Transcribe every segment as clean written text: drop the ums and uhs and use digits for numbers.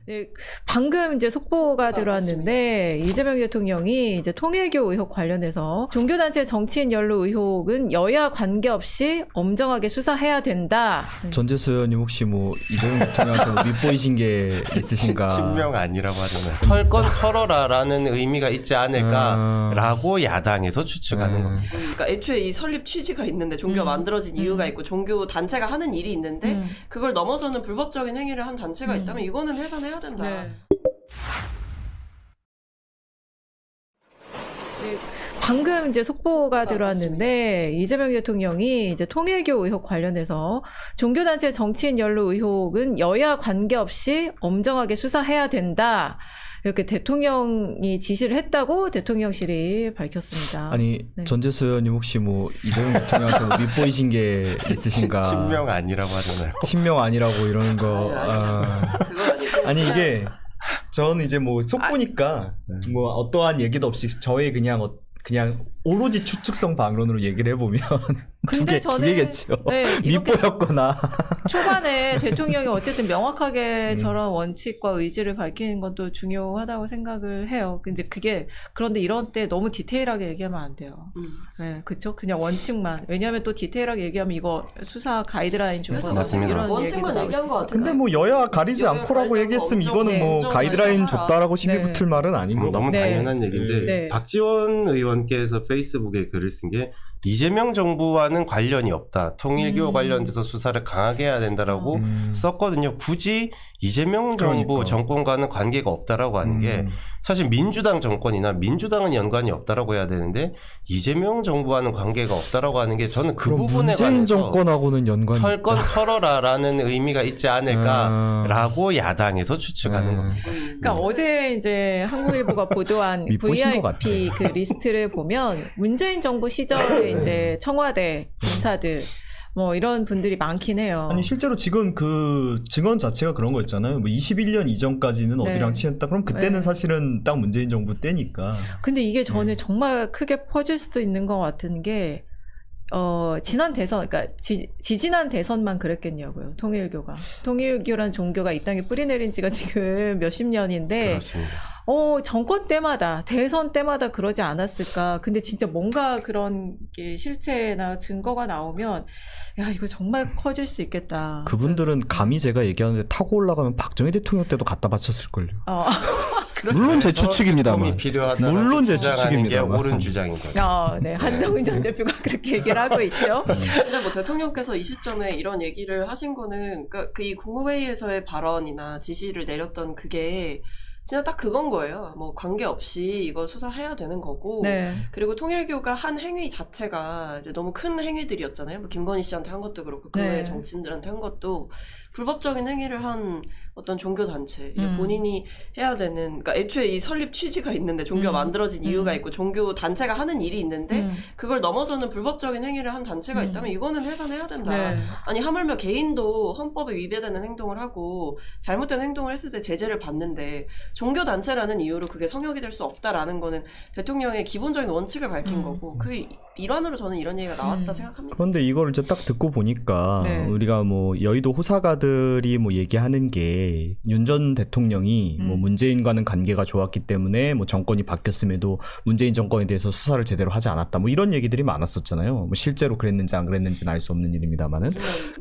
네, 방금 이제 속보가 들어왔는데 이재명 대통령이 이제 통일교 의혹 관련해서 종교단체 정치인 연루 의혹은 여야 관계없이 엄정하게 수사해야 된다. 전재수 의원님 혹시 뭐 이재명 대통령한테 밉보이신 게 있으신가? 친명 아니라고 하잖아요. 털건 털어라라는 의미가 있지 않을까라고 야당에서 추측하는 겁니다. 그러니까 애초에 이 설립 취지가 있는데 종교가 만들어진 이유가 있고 종교 단체가 하는 일이 있는데 그걸 넘어서는 불법적인 행위를 한 단체가 있다면 이거는 해산해야 된다. 네. 방금 이제 속보가 들어왔는데 이재명 대통령이 이제 통일교 의혹 관련해서 종교단체 정치인 연루 의혹은 여야 관계없이 엄정하게 수사해야 된다. 이렇게 대통령이 지시를 했다고 대통령실이 밝혔습니다. 아니 네. 전재수 의원님 혹시 뭐 이재명 대통령한테 밉보이신 게 있으신가? 친명 아니라고 하잖아요. 친명 아니라고 이러는 거. 그건 아니고. 아니 이게 저는 이제 뭐 속보니까 뭐 어떠한 얘기도 없이 저의 그냥 오로지 추측성 반론으로 얘기를 해보면 근데 두 개겠죠. 네, 이렇게 밉보였거나. 초반에 대통령이 어쨌든 명확하게 저런 원칙과 의지를 밝히는 것도 중요하다고 생각을 해요. 근데 그런데 이런 때 너무 디테일하게 얘기하면 안 돼요. 네, 그쵸? 그냥 원칙만. 왜냐하면 또 디테일하게 얘기하면 이거 수사 가이드라인 중에서 맞습니다. 이런 원칙만 얘기도 나올 얘기한 수 것 있어요. 같아요. 근데 뭐 여야 가리지 여야 않고라고 가리지 얘기했으면 않고 이거는 뭐 엄정하게 가이드라인 수사하라. 줬다라고 시비 네. 붙을 말은 아닌 거고. 너무 네. 당연한 얘기인데 네. 박지원 의원께서 페이스북에 글을 쓴 게 이재명 정부와는 관련이 없다. 통일교 관련돼서 수사를 강하게 해야 된다라고 썼거든요. 굳이 이재명 정부 그러니까. 정권과는 관계가 없다라고 하는 게 사실 민주당 정권이나 민주당은 연관이 없다라고 해야 되는데 이재명 정부와는 관계가 없다라고 하는 게 저는 그 그럼 부분에 문재인 관해서 정권하고는 연관이 털건 털어라라는 의미가 있지 않을까라고 야당에서 추측하는 겁니다. 그러니까 어제 이제 한국일보가 보도한 밉보신 것 VIP 그 리스트를 보면 문재인 정부 시절에 이제 청와대 인사들 뭐 이런 분들이 많긴 해요. 아니 실제로 지금 그 증언 자체가 그런 거였잖아요. 뭐 21년 이전까지는 네. 어디랑 친했다. 그럼 그때는 네. 사실은 딱 문재인 정부 때니까. 근데 이게 저는 정말 크게 퍼질 수도 있는 것 같은 게 지난 대선, 그러니까 지지난 대선만 그랬겠냐고요. 통일교란 종교가 이 땅에 뿌리 내린 지가 지금 몇십 년인데 그렇습니다. 정권 때마다, 대선 때마다 그러지 않았을까. 근데 진짜 뭔가 그런 게 실체나 증거가 나오면, 야, 이거 정말 커질 수 있겠다. 그분들은 감히 제가 얘기하는데 타고 올라가면 박정희 대통령 때도 갖다 바쳤을걸요. 물론 제 추측입니다만. 필요하다라고 물론 제 주장하는 게 추측입니다만. 옳은 주장인 거죠. 네. 한동훈 전 대표가 그렇게 얘기를 하고 있죠. 근데 뭐 대통령께서 이 시점에 이런 얘기를 하신 거는 그러니까 이 국무회의에서의 발언이나 지시를 내렸던 그게 진짜 딱 그건 거예요. 뭐 관계없이 이거 수사해야 되는 거고. 네. 그리고 통일교가 한 행위 자체가 이제 너무 큰 행위들이었잖아요. 뭐 김건희 씨한테 한 것도 그렇고 그 외 네. 정치인들한테 한 것도 불법적인 행위를 한 어떤 종교 단체 음. 본인이 해야 되는 그러니까 애초에 이 설립 취지가 있는데 종교가 만들어진 이유가 있고 종교 단체가 하는 일이 있는데 그걸 넘어서는 불법적인 행위를 한 단체가 있다면 이거는 해산해야 된다. 네. 아니 하물며 개인도 헌법에 위배되는 행동을 하고 잘못된 행동을 했을 때 제재를 받는데 종교 단체라는 이유로 그게 성역이 될 수 없다라는 거는 대통령의 기본적인 원칙을 밝힌 거고 그 일환으로 저는 이런 얘기가 나왔다 생각합니다. 그런데 이걸 이제 딱 듣고 보니까 네. 우리가 뭐 여의도 호사가들이 뭐 얘기하는 게 윤 전 대통령이 뭐 문재인과는 관계가 좋았기 때문에 뭐 정권이 바뀌었음에도 문재인 정권에 대해서 수사를 제대로 하지 않았다. 뭐 이런 얘기들이 많았었잖아요. 뭐 실제로 그랬는지 안 그랬는지는 알 수 없는 일입니다만은.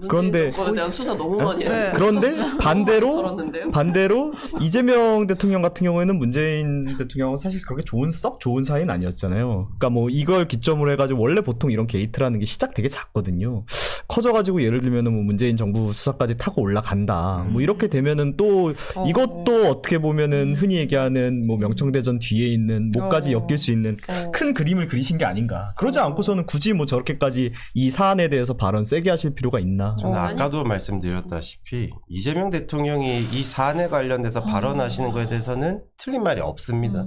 그런데 정권에 대한 수사 너무 많이 해요. 네. 그런데 덜었는데요? 반대로 이재명 대통령 같은 경우에는 문재인 대통령은 사실 그렇게 썩 좋은 사이는 아니었잖아요. 그러니까 뭐 이걸 기점으로 해가지고 원래 보통 이런 게이트라는 게 시작 되게 작거든요. 커져가지고 예를 들면은 뭐 문재인 정부 수사까지 타고 올라간다. 뭐 이렇게 되면은 또 이것도 어떻게 보면은 흔히 얘기하는 뭐 명청대전 뒤에 있는 목까지 엮일 수 있는 큰 그림을 그리신 게 아닌가. 그러지 않고서는 굳이 뭐 저렇게까지 이 사안에 대해서 발언 세게 하실 필요가 있나. 저는 아까도 말씀드렸다시피 이재명 대통령이 이 사안에 관련돼서 발언하시는 거에 대해서는 틀린 말이 없습니다.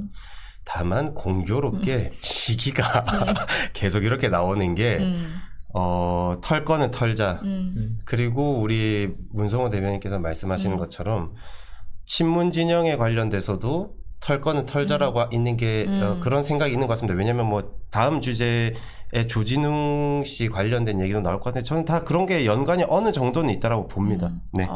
다만 공교롭게 시기가 계속 이렇게 나오는 게 털 거는 털자. 그리고 우리 문성호 대변인께서 말씀하시는 것처럼 친문 진영에 관련돼서도 털 거는 털자라고 있는 게 그런 생각이 있는 것 같습니다. 왜냐하면 뭐 다음 주제에 조진웅 씨 관련된 얘기도 나올 것 같은데 저는 다 그런 게 연관이 어느 정도는 있다라고 봅니다. 네.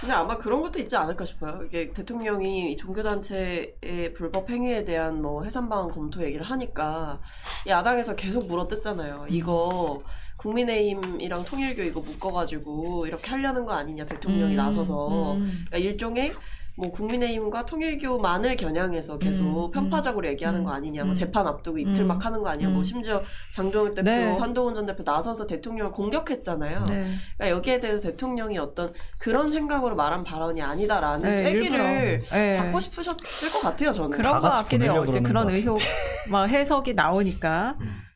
근데 아마 그런 것도 있지 않을까 싶어요. 이게 대통령이 이 종교단체의 불법 행위에 대한 뭐 해산 방안 검토 얘기를 하니까 야당에서 계속 물어뜯잖아요. 이거 국민의힘이랑 통일교 이거 묶어가지고 이렇게 하려는 거 아니냐 대통령이 나서서 그러니까 일종의 뭐 국민의힘과 통일교만을 겨냥해서 계속 편파적으로 얘기하는 거 아니냐, 뭐 재판 앞두고 입틀 막 하는 거 아니냐, 뭐 심지어 장동혁 대표, 네. 한동훈 전 대표 나서서 대통령을 공격했잖아요. 네. 그러니까 여기에 대해서 대통령이 어떤 그런 생각으로 말한 발언이 아니다라는 네, 쐐기를 일부러. 네. 받고 싶으셨을 것 같아요, 저는. 그런 거 다 같이 같긴 해요. 보내려고 이제 그러는 그런 것 의혹 막 해석이 나오니까